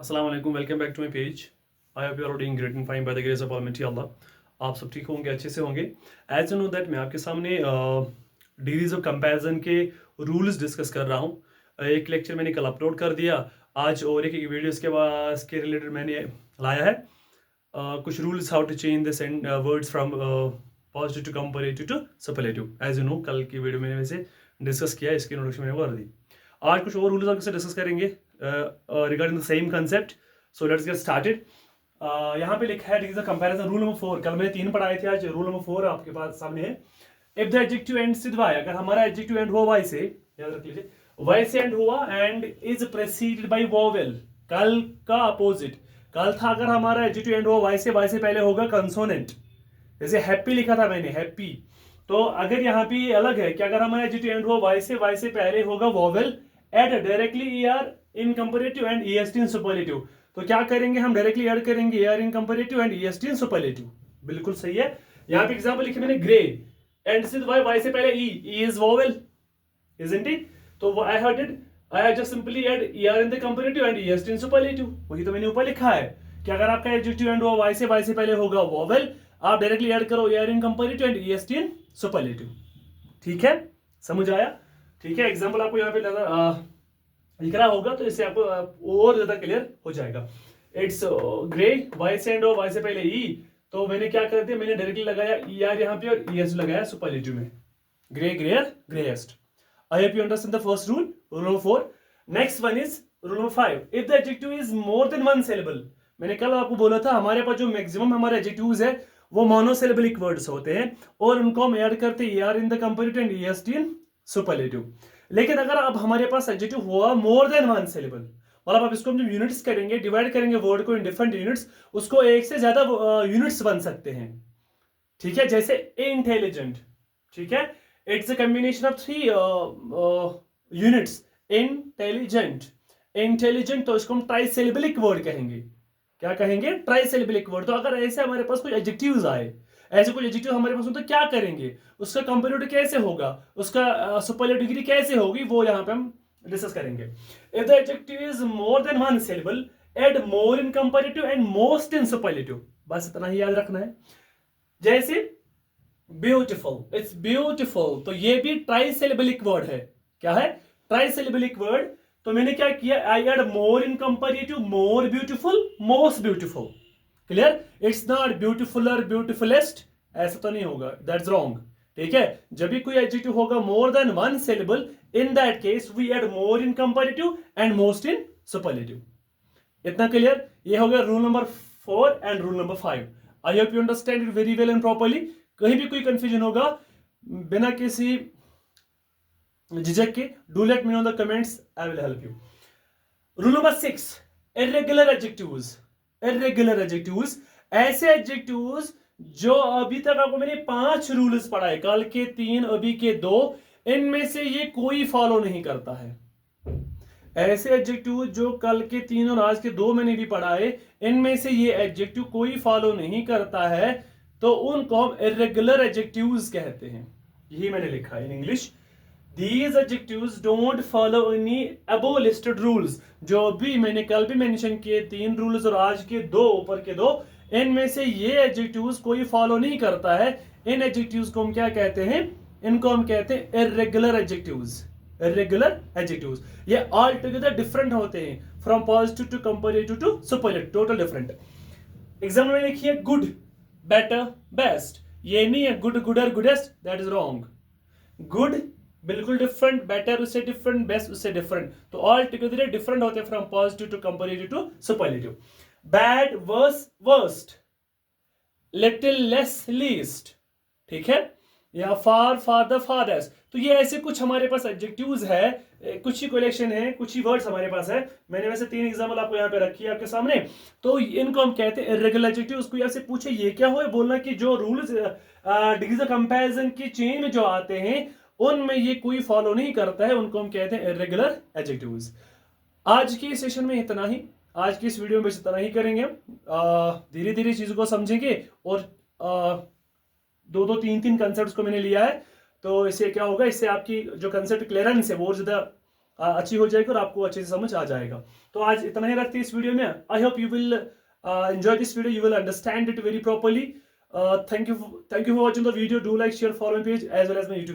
Assalamu alaikum, welcome back to my page. I hope you are doing great and fine by the grace of Almighty Allah. आप सब ठीक होंगे, अच्छे से होंगे. एज यू नो दैट मैं आपके सामने डिग्रीज ऑफ कंपैरिजन के रूल्स डिस्कस कर रहा हूँ. एक लेक्चर मैंने कल अपलोड कर दिया. आज और एक वीडियो इसके रिलेटेड मैंने लाया है. कुछ rules how to change the words from positive to comparative to superlative. As you know कल की वीडियो मैंने वैसे डिस्कस किया, इसकी इंट्रोडक्शन मैंने कर दी. आज कुछ और रूल्स आपसे डिस्कस करेंगे regarding the same concept. So let's get started. यहाँ पे लिखा है degrees of comparison rule number 4. कल मैंने 3 पढ़ाए थे, आज रूल नंबर 4 आपके पास सामने है. If the adjective ends with Y, अगर हमारा एडजेक्टिव एंड हुआ वाई से, याद रख लीजिए वाई से एंड हुआ एंड इज प्रेसीडेड बाय वोवेल. कल का अपोजिट, कल था अगर हमारा एडजेक्टिव एंड हुआ वाई से पहले होगा कंसोनेंट. जैसे हैप्पी लिखा था मैंने, हैप्पी. तो अगर यहाँ पे अलग है कि अगर हमारा एडजेक्टिव एंड हुआ वाई से पहले होगा vowel, add directly ER in comparative and EST in superlative. तो क्या करेंगे हम, डायरेक्टली ऐड करेंगे ER in comparative and EST in superlative. बिल्कुल सही है. यहाँ पे एग्जांपल लिखे मैंने ग्रे एंड सिर्फ वाई से पहले E is vowel, isn't it? तो I have did I just simply add ER in the comparative and EST in superlative. वही तो मैंने ऊपर लिखा है कि अगर आपका एडजेक्टिव एंड हुआ वाई से पहले होगा वोवेल, आप डायरेक्टली ऐड करो ER in comparative and EST in superlative. ठीक है, समझ आया? ठीक है, एग्जांपल आपको यहाँ पे लिख रहा होगा तो इससे आपको और ज्यादा क्लियर हो जाएगा. इट्स ग्रे, वाई से एंड और वाई से पहले ई, तो मैंने क्या कर दिया, मैंने डायरेक्टली लगाया ई आर यहाँ पे और ई एस लगाया सुपरलेटिव में. Grey, greyer, greyest. I hope you understand the first rule, rule number 4. Next one is rule number 5. If the adjective is more than one syllable. मैंने कल आपको बोला था हमारे पास जो मैक्सिमम हमारे एडजेक्टिव्स है वो मोनोसिलेबलिक वर्ड्स होते हैं और उनको हम ऐड करते हैं E R in the comparative and EST in superlative. लेकिन अगर अब हमारे पास एडजेक्टिव हुआ मोर देन वन सिलेबल, मतलब अब इसको हम जब यूनिट्स करेंगे, डिवाइड करेंगे वर्ड को इन डिफरेंट यूनिट्स, उसको एक से ज्यादा यूनिट्स बन सकते हैं. ठीक है, जैसे इंटेलिजेंट. ठीक है, it's a combination of 3 units. Intelligent, intelligent, तो इसको हम ट्राइसिलेबलिक वर्ड कहेंगे. क्या कहेंगे? ट्राइसिलेबलिक वर्ड. तो अगर ऐसे हमारे पास कोई एडजेक्टिव्स आए, ऐसे कोई एडजेक्टिव हमारे पास हो तो क्या करेंगे, उसका कंपैरेटिव कैसे होगा, उसका सुपरलेटिव डिग्री कैसे होगी, वो यहाँ पे हम डिस्कस करेंगे. If the adjective is more than one syllable, add more in comparative and most in superlative. बस इतना ही याद रखना है. जैसे ब्यूटीफुल, इट्स ब्यूटीफुल, तो ये भी ट्राइसिलेबलिक वर्ड है. क्या है? Trisyllabic word. तो मैंने क्या किया, I add more in comparative, more beautiful, most beautiful. Clear? It's not beautifuler, beautifulest, ऐसा तो नहीं होगा, दैट्स रॉन्ग. ठीक है, जब भी कोई एडजेक्टिव होगा more than one syllable, in that case we add more in comparative and most in superlative. इतना क्लियर? ये हो गया rule number 4 and rule number 5. I hope you understand it very well and properly. कहीं भी कोई confusion होगा बिना किसी झिझक के, do let me know the comments, I will help you. Rule number 6, irregular adjectives. Irregular adjectives, ऐसे adjectives जो अभी तक आपको मैंने 5 रूल्स पढ़ाए, कल के 3, अभी के 2, इनमें से ये कोई फॉलो नहीं करता है. ऐसे एडजेक्टिव जो कल के 3 और आज के 2 मैंने भी पढ़ाए, इनमें से ये एडजेक्टिव कोई फॉलो नहीं करता है, तो उनको हम इर्रेगुलर एडजेक्टिव्स कहते हैं. यही मैंने लिखा है in English. These adjectives don't follow any above listed rules. जो भी मैंने कल भी मेंशन किए 3 रूल्स और आज के 2, ऊपर के 2, इनमें से ये एडजेक्टिव्स कोई फॉलो नहीं करता है. इन एडजेक्टिव्स को हम क्या कहते हैं? इनको हम कहते हैं इर्रेगुलर एडजेक्टिव्स. इर्रेगुलर एडजेक्टिव्स ये ऑल टुगेदर डिफरेंट होते हैं from positive to comparative to superlative, total different. Example में लिखिए गुड, बेटर, बेस्ट. ये नहीं है good, gooder, goodest, that is wrong. Good बिल्कुल डिफरेंट, बेटर उससे डिफरेंट, बेस्ट उससे डिफरेंट, तो ऑल टुगेदर डिफरेंट होते हैं from positive to comparative to superlative. Bad, worse, worst, little, less, least. ठीक है, या फार, फादर, फादर्स. तो ये ऐसे कुछ हमारे पास एडजेक्टिव्स है, कुछ ही कलेक्शन है, कुछ ही वर्ड्स हमारे पास है. मैंने वैसे 3 एग्जांपल आपको यहाँ पे रखी है आपके सामने. तो इनको हम कहते हैं इर्रेगुलर एडजेक्टिव. उसको यहाँ से पूछे ये क्या हो, बोलना कि जो रूल्स डिग्रीज ऑफ कंपैरिजन की चेन में जो आते हैं उनमें ये कोई फॉलो नहीं करता है, उनको हम कहते हैं इर्रेगुलर एडजेक्टिव्स. आज की सेशन में इतना ही, आज की इस वीडियो में इतना ही करेंगे. धीरे धीरे चीजों को समझेंगे और 2-2, 3-3 कंसेप्ट को मैंने लिया है, तो इससे क्या होगा, इससे आपकी जो कंसेप्ट क्लियरेंस है वो ज्यादा अच्छी हो जाएगी और आपको अच्छे से समझ आ जाएगा। तो आज इतना ही रखते हैं इस वीडियो में। आई hope you will enjoy this video, you will understand it very properly. Thank you for watching the video. Do like, share, follow my page as well as my YouTube